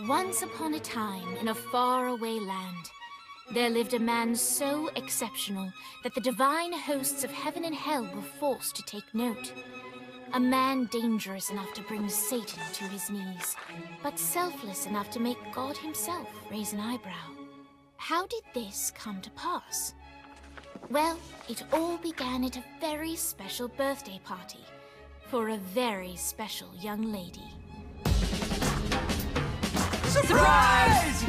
Once upon a time, in a faraway land, there lived a man so exceptional that the divine hosts of heaven and hell were forced to take note. A man dangerous enough to bring Satan to his knees, but selfless enough to make God himself raise an eyebrow. How did this come to pass? Well, it all began at a very special birthday party for a very special young lady. Surprise!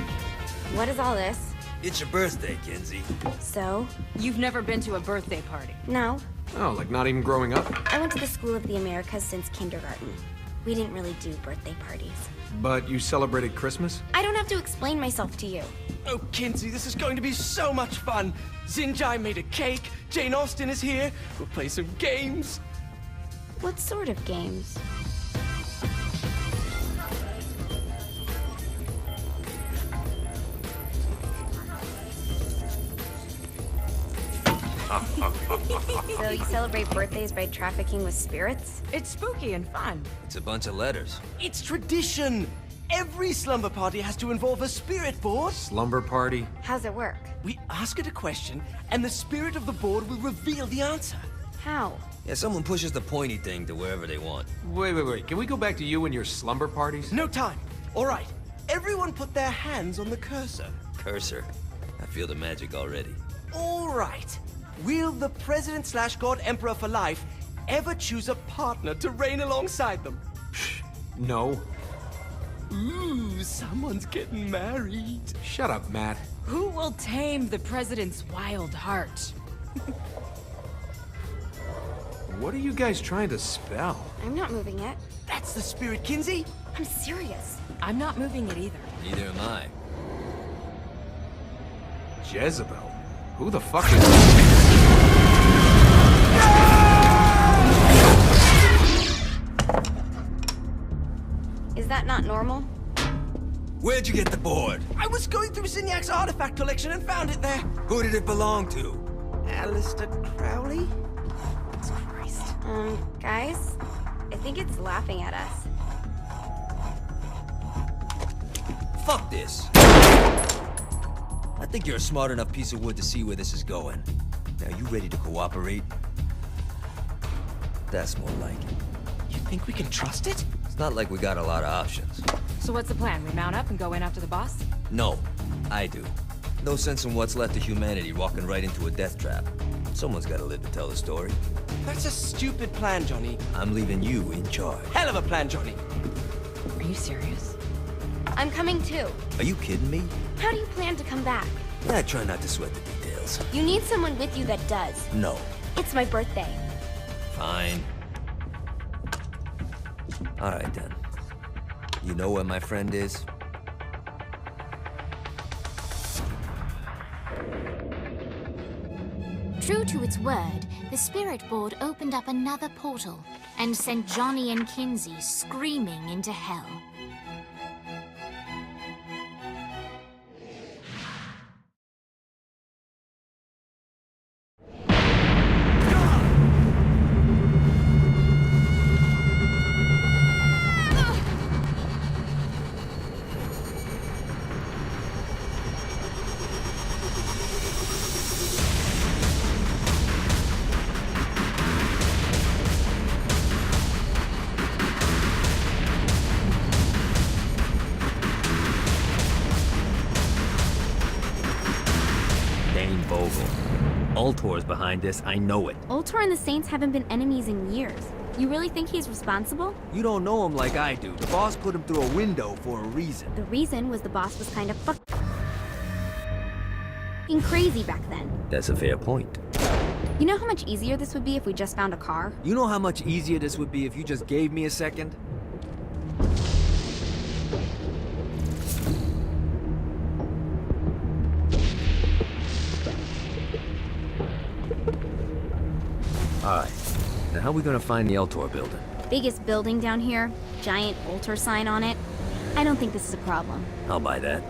What is all this? It's your birthday, Kinsey. So? You've never been to a birthday party? No. Oh, like not even growing up? I went to the School of the Americas since kindergarten. We didn't really do birthday parties. But you celebrated Christmas? I don't have to explain myself to you. Oh, Kinsey, this is going to be so much fun. Zinjai made a cake, Jane Austen is here, we'll play some games. What sort of games? So you celebrate birthdays by trafficking with spirits? It's spooky and fun. It's a bunch of letters. It's tradition. Every slumber party has to involve a spirit board. Slumber party? How's it work? We ask it a question, and the spirit of the board will reveal the answer. How? Yeah, someone pushes the pointy thing to wherever they want. Wait. Can we go back to you and your slumber parties? No time. All right. Everyone put their hands on the cursor. Cursor. I feel the magic already. All right. Will the President/God Emperor for life ever choose a partner to reign alongside them? No. Ooh, someone's getting married. Shut up, Matt. Who will tame the president's wild heart? What are you guys trying to spell? I'm not moving it. That's the spirit, Kinsey. I'm serious. I'm not moving it either. Neither am I. Jezebel? Who the fuck is... Is that not normal? Where'd you get the board? I was going through Zignac's artifact collection and found it there. Who did it belong to? Alistair Crowley? Christ. Guys? I think it's laughing at us. Fuck this. I think you're a smart enough piece of wood to see where this is going. Now, you ready to cooperate? That's more like it. You think we can trust it? It's not like we got a lot of options. So what's the plan? We mount up and go in after the boss? No, I do. No sense in what's left of humanity walking right into a death trap. Someone's gotta live to tell the story. That's a stupid plan, Johnny. I'm leaving you in charge. Hell of a plan, Johnny. Are you serious? I'm coming too. Are you kidding me? How do you plan to come back? Yeah, I try not to sweat the details. You need someone with you that does. No. It's my birthday. Fine. Alright then. You know where my friend is? True to its word, the spirit board opened up another portal and sent Johnny and Kinsey screaming into hell. Ultor's behind this, I know it. Ultor and the Saints haven't been enemies in years. You really think he's responsible? You don't know him like I do. The boss put him through a window for a reason. The reason was the boss was kind of fucking crazy back then. That's a fair point. You know how much easier this would be if we just found a car? You know how much easier this would be if you just gave me a second? Alright, now how are we gonna find the Eltor building? Biggest building down here, giant Ultor sign on it. I don't think this is a problem. I'll buy that.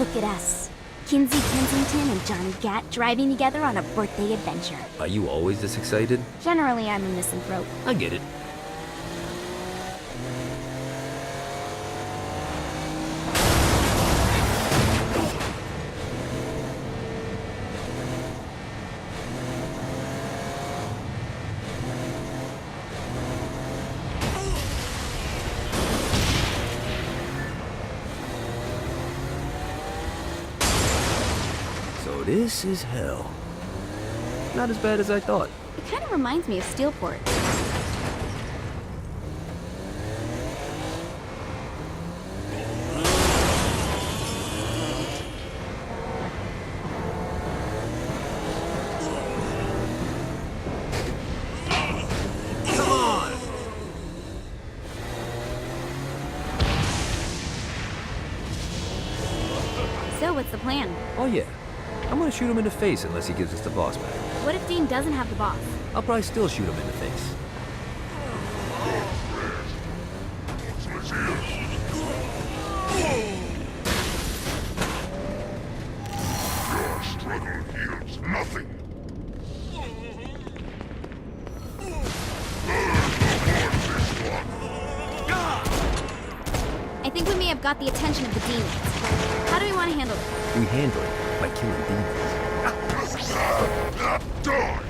Look at us. Kinsey Kensington and Johnny Gat driving together on a birthday adventure. Are you always this excited? Generally, I'm a misanthrope. I get it. This is hell. Not as bad as I thought. It kind of reminds me of Steelport. Come on! So, what's the plan? Oh yeah. I'm gonna shoot him in the face unless he gives us the boss back. What if Dean doesn't have the boss? I'll probably still shoot him in the face. Your struggle yields nothing. I think we may have got the attention of the demons. How do we want to handle this? We handle it by killing demons. Die!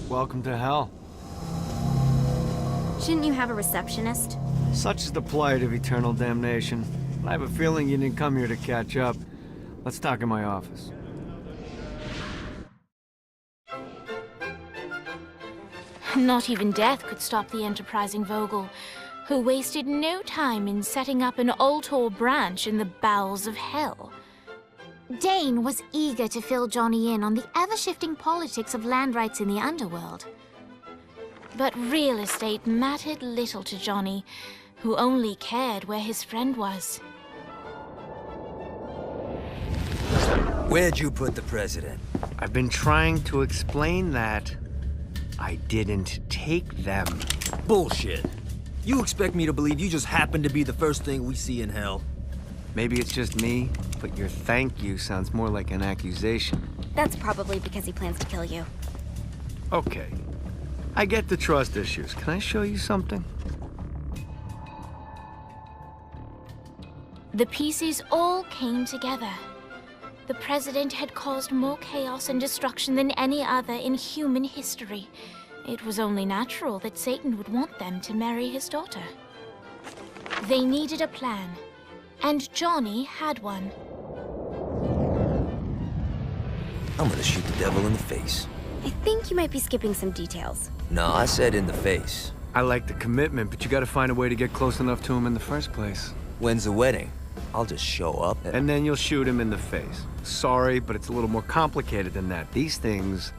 Welcome to hell. Shouldn't you have a receptionist? Such is the plight of eternal damnation. I have a feeling you didn't come here to catch up. Let's talk in my office. Not even death could stop the enterprising Vogel, who wasted no time in setting up an Ultor branch in the bowels of hell. Dane was eager to fill Johnny in on the ever-shifting politics of land rights in the underworld. But real estate mattered little to Johnny, who only cared where his friend was. Where'd you put the president? I've been trying to explain that. I didn't take them. Bullshit. You expect me to believe you just happened to be the first thing we see in hell? Maybe it's just me, but your thank you sounds more like an accusation. That's probably because he plans to kill you. Okay. I get the trust issues. Can I show you something? The pieces all came together. The president had caused more chaos and destruction than any other in human history. It was only natural that Satan would want them to marry his daughter. They needed a plan, and Johnny had one. I'm gonna shoot the devil in the face. I think you might be skipping some details. No, I said in the face. I like the commitment, but you gotta find a way to get close enough to him in the first place. When's the wedding? I'll just show up And then you'll shoot him in the face. Sorry, but it's a little more complicated than that. These things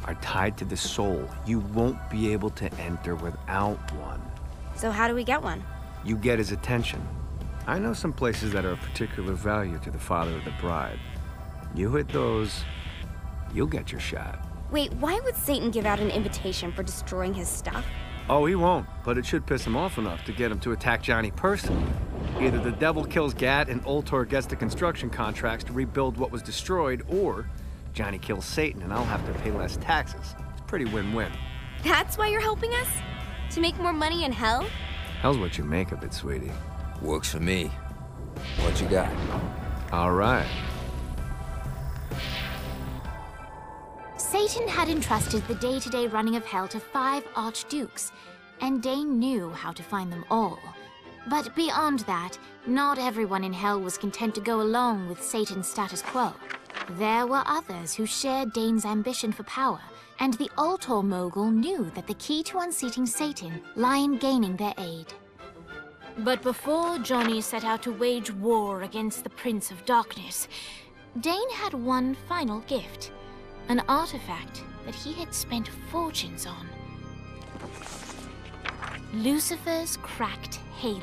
are tied to the soul. You won't be able to enter without one. So how do we get one? You get his attention. I know some places that are of particular value to the father of the bride. You hit those, you'll get your shot. Wait, why would Satan give out an invitation for destroying his stuff? Oh, he won't, but it should piss him off enough to get him to attack Johnny personally. Either the devil kills Gat and Ultor gets the construction contracts to rebuild what was destroyed, or Johnny kills Satan and I'll have to pay less taxes. It's pretty win-win. That's why you're helping us? To make more money in hell? Hell's what you make of it, sweetie. Works for me. What you got? All right. Satan had entrusted the day-to-day running of hell to 5 archdukes, and Dane knew how to find them all. But beyond that, not everyone in hell was content to go along with Satan's status quo. There were others who shared Dane's ambition for power, and the Ultor mogul knew that the key to unseating Satan lay in gaining their aid. But before Johnny set out to wage war against the Prince of Darkness, Dane had one final gift. An artifact that he had spent fortunes on. Lucifer's cracked halo.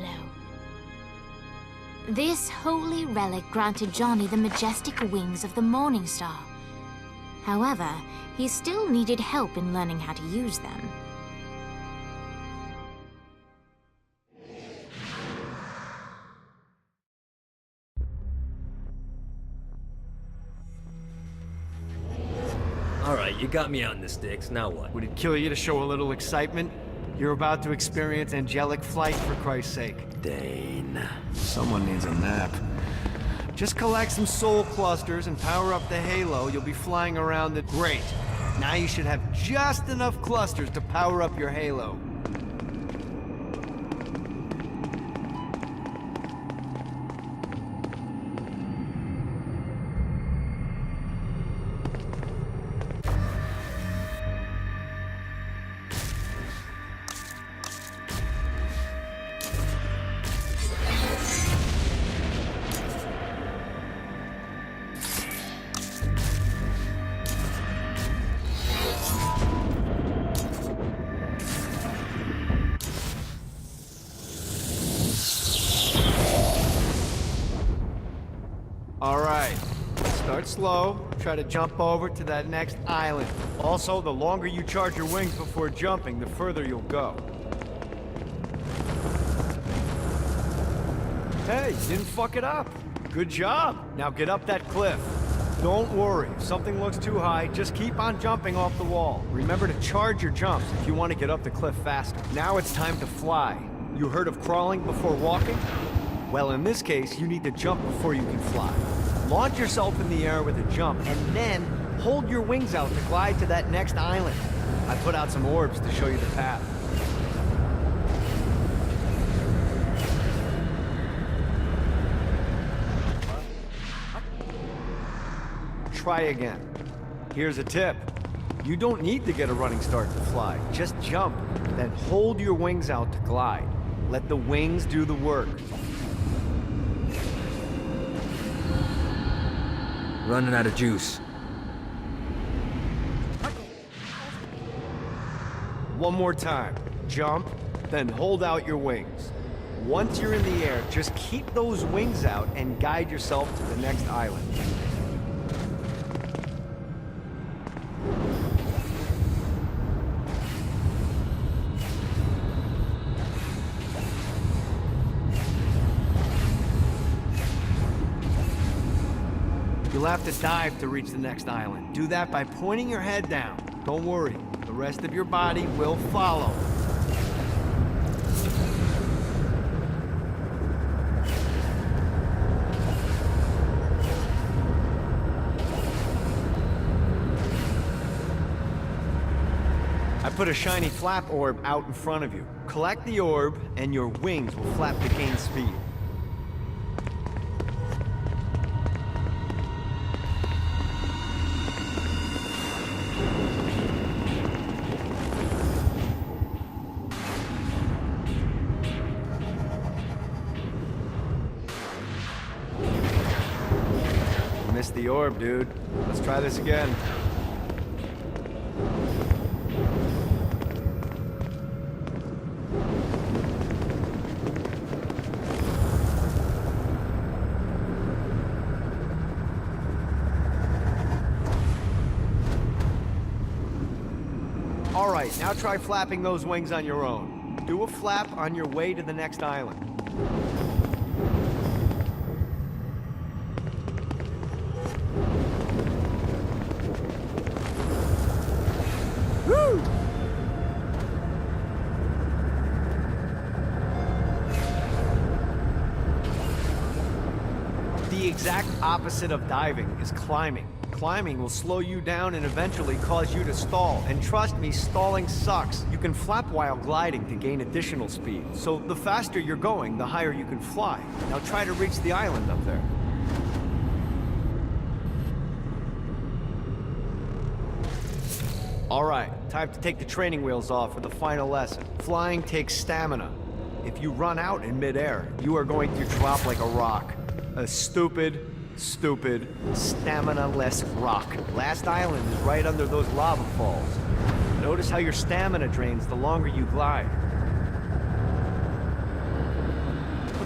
This holy relic granted Johnny the majestic wings of the Morning Star. However, he still needed help in learning how to use them. Alright, you got me out in the sticks, now what? Would it kill you to show a little excitement? You're about to experience angelic flight, for Christ's sake. Dane. Someone needs a nap. Just collect some soul clusters and power up the halo. You'll be flying around it. Great. Now you should have just enough clusters to power up your halo. Alright, start slow, try to jump over to that next island. Also, the longer you charge your wings before jumping, the further you'll go. Hey, you didn't fuck it up. Good job. Now get up that cliff. Don't worry, if something looks too high, just keep on jumping off the wall. Remember to charge your jumps if you want to get up the cliff faster. Now it's time to fly. You heard of crawling before walking? Well, in this case, you need to jump before you can fly. Launch yourself in the air with a jump, and then hold your wings out to glide to that next island. I put out some orbs to show you the path. Try again. Here's a tip. You don't need to get a running start to fly. Just jump, then hold your wings out to glide. Let the wings do the work. Running out of juice. One more time. Jump, then hold out your wings. Once you're in the air, just keep those wings out and guide yourself to the next island. You'll have to dive to reach the next island. Do that by pointing your head down. Don't worry, the rest of your body will follow. I put a shiny flap orb out in front of you. Collect the orb, and your wings will flap to gain speed. Missed the orb, dude. Let's try this again. All right, now try flapping those wings on your own. Do a flap on your way to the next island. Woo! The exact opposite of diving is climbing. Climbing will slow you down and eventually cause you to stall. And trust me, stalling sucks. You can flap while gliding to gain additional speed. So the faster you're going, the higher you can fly. Now try to reach the island up there. All right, time to take the training wheels off for the final lesson. Flying takes stamina. If you run out in midair, you are going to drop like a rock. A stupid, stamina-less rock. Last island is right under those lava falls. Notice how your stamina drains the longer you glide.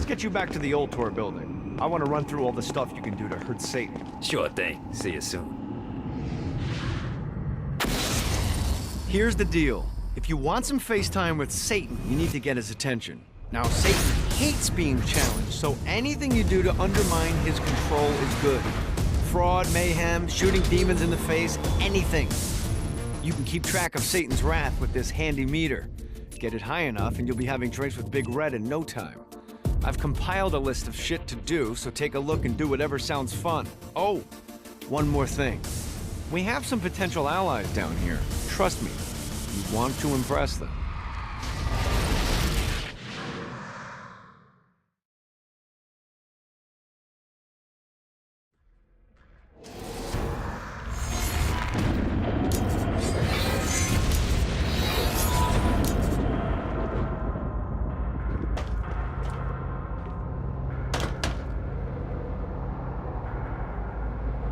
let's get you back to the Ultor building. I want to run through all the stuff you can do to hurt Satan. Sure thing. See you soon. Here's the deal. If you want some FaceTime with Satan, you need to get his attention. Now, Satan hates being challenged, so anything you do to undermine his control is good. Fraud, mayhem, shooting demons in the face, anything. You can keep track of Satan's wrath with this handy meter. Get it high enough and you'll be having drinks with Big Red in no time. I've compiled a list of shit to do, so take a look and do whatever sounds fun. Oh, one more thing. We have some potential allies down here. Trust me, you want to impress them.